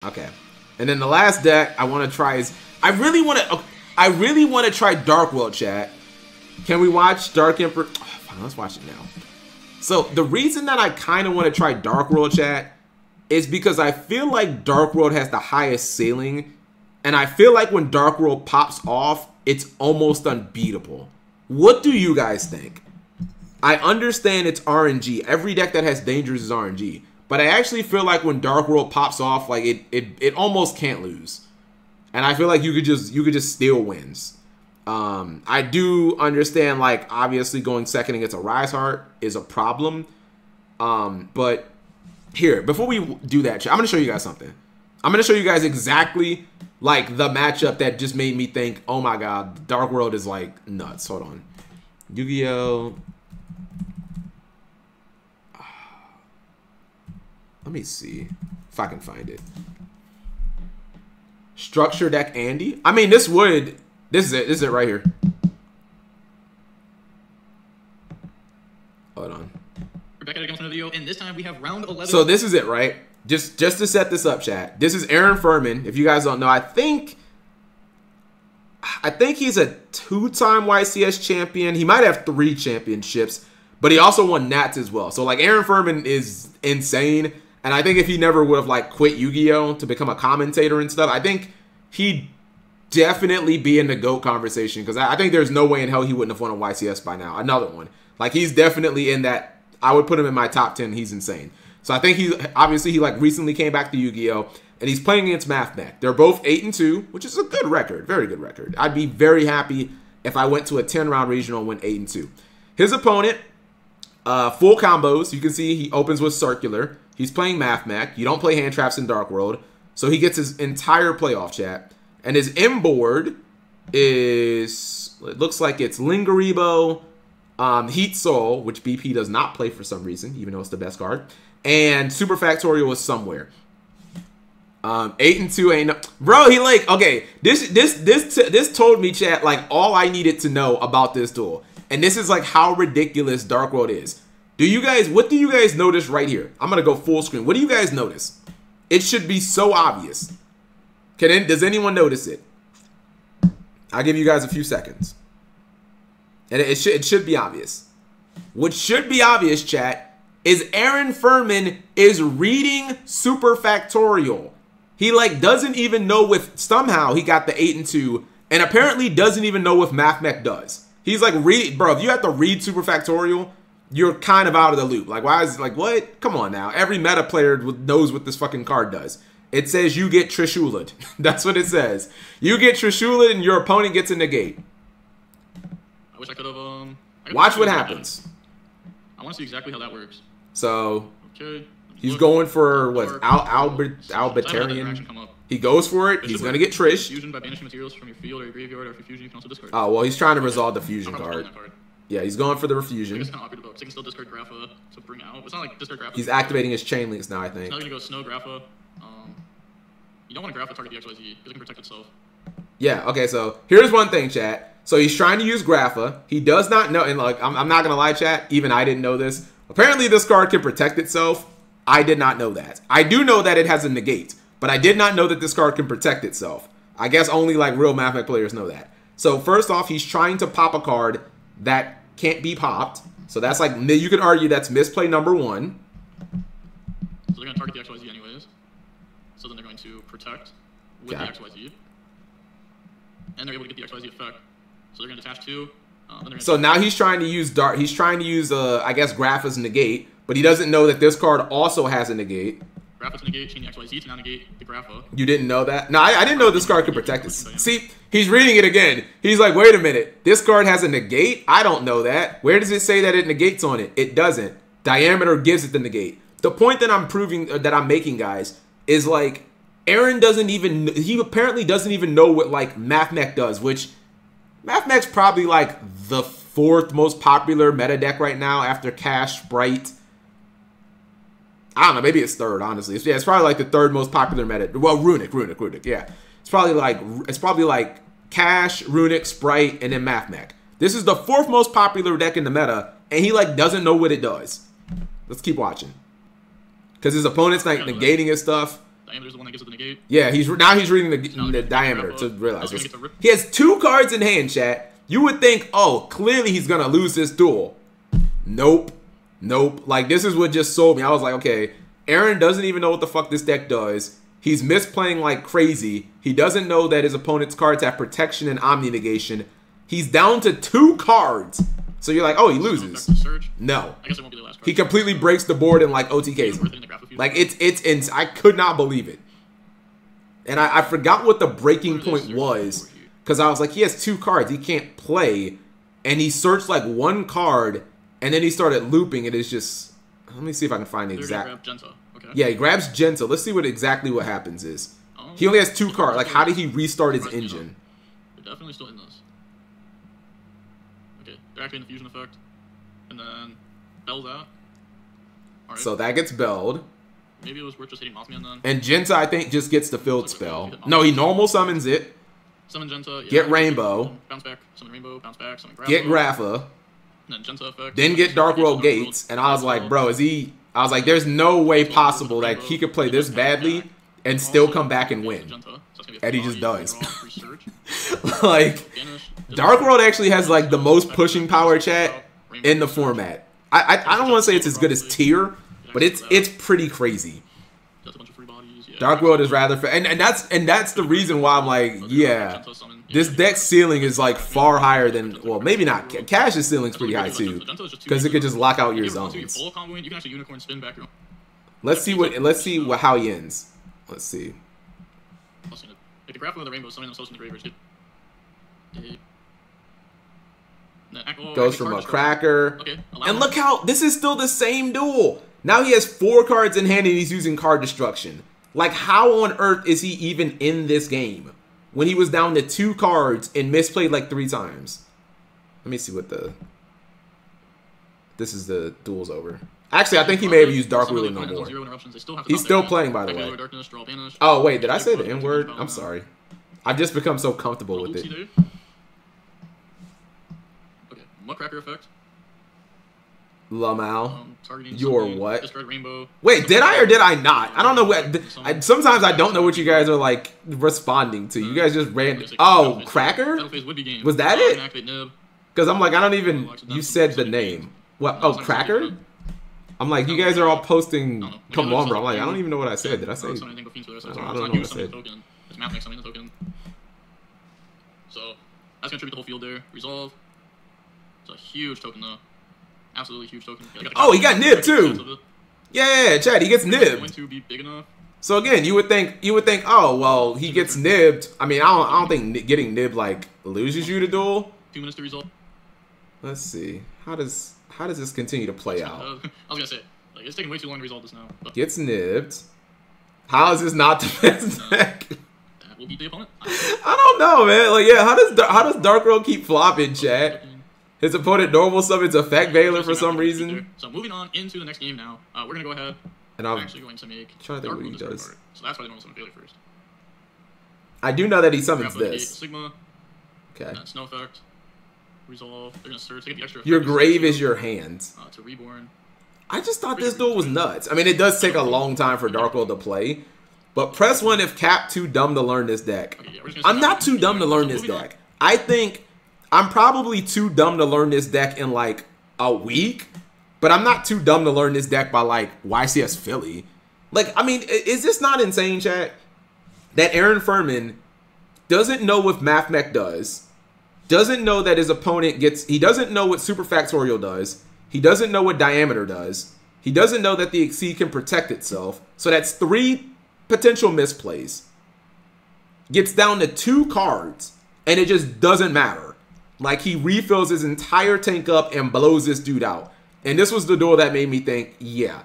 Okay. And then the last deck I want to try is I really want to try Dark World, chat. Can we watch Dark Emperor? Oh, fine, let's watch it now. So the reason that I kind of want to try Dark World, chat, is because I feel like Dark World has the highest ceiling, and I feel like when Dark World pops off, it's almost unbeatable. What do you guys think? I understand it's RNG. Every deck that has Dangerous is RNG. But I actually feel like when Dark World pops off, like it almost can't lose. And I feel like you could just steal wins. I do understand, like, obviously going second against a Rise Heart is a problem. But here, before we do that, I'm gonna show you guys something. I'm gonna show you guys exactly like the matchup that just made me think, oh my god, Dark World is like nuts. Hold on. Yu-Gi-Oh! Let me see if I can find it. Structure deck Andy. I mean, this is it. This is it right here. Hold on. We're back at it again with another video, and this time we have round 11. So this is it, right? Just to set this up, chat. This is Aaron Furman. If you guys don't know, I think he's a 2-time YCS champion. He might have 3 championships, but he also won Nats as well. So like Aaron Furman is insane. And I think if he never would have like quit Yu-Gi-Oh! To become a commentator and stuff, I think he'd definitely be in the GOAT conversation, because I think there's no way in hell he wouldn't have won a YCS by now. Another one. Like, he's definitely in that. I would put him in my top 10. He's insane. So I think he like recently came back to Yu-Gi-Oh! And he's playing against MathMech. They're both 8-2, which is a good record. Very good record. I'd be very happy if I went to a 10-round regional and went 8-2. His opponent, full combos. You can see he opens with Circular. He's playing MathMech. You don't play hand traps in Dark World. So he gets his entire playoff, chat. And his M board is, it looks like it's Lingaribo, Heat Soul, which BP does not play for some reason, even though it's the best card. And Super Factorial is somewhere. 8-2 ain't no, bro. He like, okay. This told me, chat, like all I needed to know about this duel. And this is like how ridiculous Dark World is. What do you guys notice right here? I'm gonna go full screen. What do you guys notice? It should be so obvious. Does anyone notice it? I'll give you guys a few seconds. And it should be obvious. What should be obvious, chat, is Aaron Furman is reading Super Factorial. He like doesn't even know with, somehow he got the 8-2, and apparently doesn't even know if MathMech does. He's like, bro, if you have to read Super Factorial, you're kind of out of the loop. Like, why is, like, what? Come on now. Every meta player knows what this fucking card does. It says you get Trishula'd. That's what it says. You get Trishula'd and your opponent gets a negate. I wish I could have, watch what happens. I want to see exactly how that works. So, okay. He's going for, what, Albitarian? He goes for it. He's going to get Trish. Fusion by banishing materials from your field or your graveyard, or if you fusion, you can also discard. Oh, well, he's trying to resolve the fusion card. Yeah, he's going for the refusion. I guess it's kind of awkward, because he can still discard Grapha to bring out. It's not like discard Grapha. He's activating his chain links now, I think. He's now going to go Snow Grapha. You don't want to Grapha target the XYZ, because it can protect itself. Yeah, okay, so here's one thing, chat. So he's trying to use Grapha. He does not know, and like, I'm not going to lie, chat, even I didn't know this. Apparently this card can protect itself. I did not know that. I do know that it has a negate, but I did not know that this card can protect itself. I guess only like real MathMech players know that. So first off, he's trying to pop a card that can't be popped. So that's like, you could argue that's misplay number 1. So they're going to target the XYZ anyways. So then they're going to protect with the XYZ. And they're able to get the XYZ effect. So they're going to detach 2. So now he's trying to use He's trying to use, I guess, Grapha's negate. But he doesn't know that this card also has a negate. Grapha to negate, chain the XYZ to now negate the Grapha. You didn't know that? No, I didn't know this card could protect it. See, he's reading it again. He's like, wait a minute. This card has a negate? I don't know that. Where does it say that it negates on it? It doesn't. Diameter gives it the negate. The point that I'm making, guys, is like, Aaron doesn't even, he apparently doesn't even know what like MathMech does, which MathMech's probably like the 4th most popular meta deck right now after Cash, Sprite. I don't know, maybe it's 3rd, honestly. It's probably like the 3rd most popular meta. Well, Runic, yeah. It's probably like Cash, Runic, Sprite, and then MathMech. This is the 4th most popular deck in the meta, and he like doesn't know what it does. Let's keep watching. Because his opponent's like negating his stuff. Diameter's the one that gives it the negate. Yeah, now he's reading the diameter to realize this. He has 2 cards in hand, chat. You would think, oh, clearly he's gonna lose this duel. Nope. Like, this is what just sold me. I was like, okay, Aaron doesn't even know what the fuck this deck does. He's misplaying like crazy. He doesn't know that his opponent's cards have protection and Omni Negation. He's down to 2 cards. So you're like, oh, he loses. No. I guess it won't be the last card. He completely breaks the board in like OTKs. Like, it's I could not believe it. And I forgot what the breaking point was. Because I was like, he has 2 cards. He can't play. And he searched like 1 card. And then he started looping. It is just... Let me see if I can find the exact... Okay. Yeah, he grabs Genta. Let's see what exactly what happens is. He only has 2 cards. Like, how did he restart his engine? They're definitely still in this. Okay, they're activating the fusion effect. And then Bell's out. Alright. So that gets belled. Maybe it was worth just hitting Mothman then. And Genta, I think, just gets the field spell. No, he normal summons it. Summon Genta. Yeah, get Rainbow. Bounce back. Summon Rainbow. Bounce back. Summon Grapha. Get Grapha. Then Genta effect. Then get Dark World Gates. And I was like, bro, is he... I was like, there's no way possible that he could play this badly and still come back and win. And he just does. Like, Dark World actually has, like, the most pushing power, chat, in the format. I don't want to say it's as good as Tier, but it's pretty crazy. Dark World is rather... And that's the reason why I'm like, yeah, this deck's ceiling is, like, far higher than... Well, maybe not. Cash's ceiling's pretty high, too. Because it could just lock out your zones. Let's see how he ends. Let's see. If the Grapha with the Rainbow summon themselves from the graveyard, goes from a cracker. Okay, and look how... This is still the same duel. Now he has 4 cards in hand and he's using card destruction. Like, how on earth is he even in this game? When he was down to 2 cards and misplayed like 3 times. Let me see what the... This is the duel's over. Actually, I think he may have used Dark Ruler no more. He's still playing, by the way. Oh, wait, did I say the N-word? I'm sorry. I've just become so comfortable with it. Okay, Muckracker effect. Lamau. You're what? Wait, did I or did I not? I don't know what... sometimes I don't know what you guys are, like, responding to. You guys just ran... Oh, Cracker? Was that it? Because I'm like, I don't even... You said the name. What? Oh, Cracker? I'm like, you guys are all posting Come On, bro. I'm like, I don't even know what I said. Did I say... I don't know what I said. So, that's going to tribute the whole field there. Resolve. It's a huge token, though. Absolutely huge token. Oh, he got nibbed too. Yeah, Chad, he gets nibbed. Going to be big enough. So again, you would think, oh well, he gets nibbed. I mean, I don't think getting nibbed like loses you the duel. 2 minutes to resolve. Let's see. How does this continue to play out? I was gonna say, like, it's taking way too long to resolve this now. But gets nibbed. How is this not the best deck? That will beat the opponent. I don't know, man. Like, yeah, how does Dark World keep flopping, Chad? His opponent normal summons Effect Veiler for some reason. So moving on into the next game now, we're gonna go ahead. And I'm actually going to make trying to think what he does. Card. So that's why they normal summon Veiler first. I do know that he summons this. Sigma. Okay. Snow effect. Resolve. They're gonna search. They get the extra. Your grave is your hand. To Reborn. I just thought this duel was nuts. I mean, it does take a long time for Dark World to play, but press 1 if Cap too dumb to learn this deck. Okay, yeah, I'm not too dumb to learn this deck. I think I'm probably too dumb to learn this deck in like a week, but I'm not too dumb to learn this deck by like YCS Philly. Like, I mean, is this not insane, chat? That Aaron Furman doesn't know what Math Mech does, doesn't know that his opponent gets, he doesn't know what Super Factorial does, he doesn't know what Diameter does, he doesn't know that the Exceed can protect itself, so that's 3 potential misplays. Gets down to 2 cards, and it just doesn't matter. Like, he refills his entire tank up and blows this dude out. And this was the duel that made me think, yeah,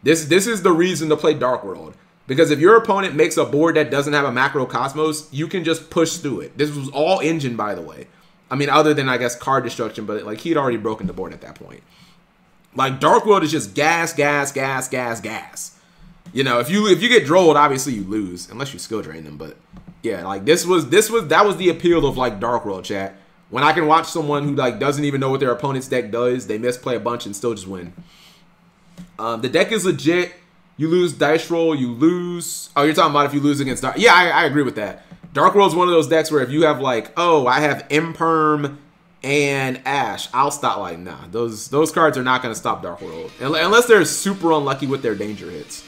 this is the reason to play Dark World. Because if your opponent makes a board that doesn't have a Macro Cosmos, you can just push through it. This was all engine, by the way. I mean, other than, I guess, card destruction, but, like, he'd already broken the board at that point. Like, Dark World is just gas, gas, gas, gas, gas. You know, if you get drolled, obviously you lose. Unless you skill drain them, but... Yeah, like, that was the appeal of, like, Dark World, chat. When I can watch someone who, like, doesn't even know what their opponent's deck does, they misplay a bunch and still just win. The deck is legit. You lose dice roll, you lose. Oh, you're talking about if you lose against Dark. Yeah, I agree with that. Dark World's one of those decks where if you have like, oh, I have Imperm and Ash, I'll stop. Like, nah, those cards are not going to stop Dark World unless they're super unlucky with their danger hits.